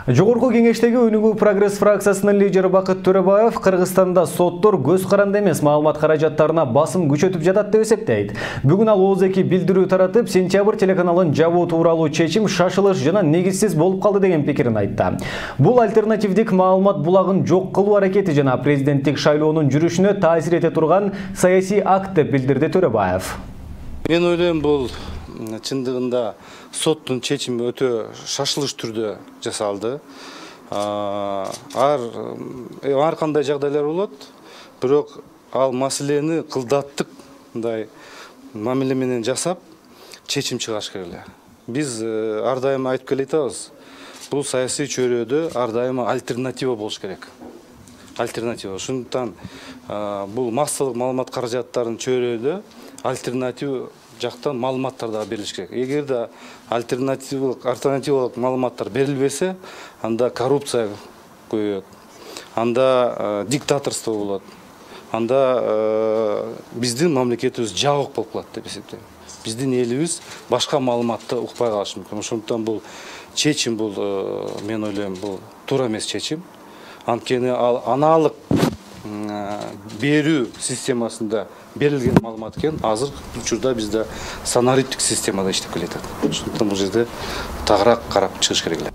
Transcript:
Жогорку кеңештеги Өнүгүү прогресс фракциясынын лидери Бакыт Төрөбаев Кыргызстанда соттор көз каранды эмес маалымат каражаттарына басым күчөтүп жатат деп эсептейт. Бүгүн ал ооз эки билдирүү таратып, Сентябрь телеканалын жабуу тууралуу чечим шашылыш жана негизсиз болуп калды деген пикирин айтты. Бул альтернативдик маалымат булагын жок кылуу аракети жана президенттик шайлоонун жүрүшүнө таасир эте турган саясий акт деп билдирди Төрөбаев. Мен ойлойм, бул чындыгында соттун чечими өтө шашылыш түрдө жасалды. Ар кандай жагдайлар болот, бирок ал маселени кылдаттык мындай мамиле менен жасап чечим чыгарыш керек эле. Биз ар дайым айтып келе атабыз. Бул саясий чөйрөдө ар дайым альтернатива болуш керек. Альтернатива. Ошондуктан бул массалык маалымат каражаттарынын чөйрөдө альтернатива жактан маалыматтар да берилиш керек. Эгерде альтернативалык маалыматтар берилбесе, анда коррупция көбөйөт, анда диктаторство болот, анда биздин мамлекетибиз жабык болуп калат деп эсептейм. Биздин элибиз башка маалыматты укпай калышы мүмкүн. Ошондуктан бул чечим, мен ойлойм, бул туура эмес чечим. Анткени ал аналык берүү системасында берилген маалымат экен, азыр учурда бизде санариптик системада иштеп келатат. Ошондуктан бул жерде тагыраак карап чыгыш керек эле.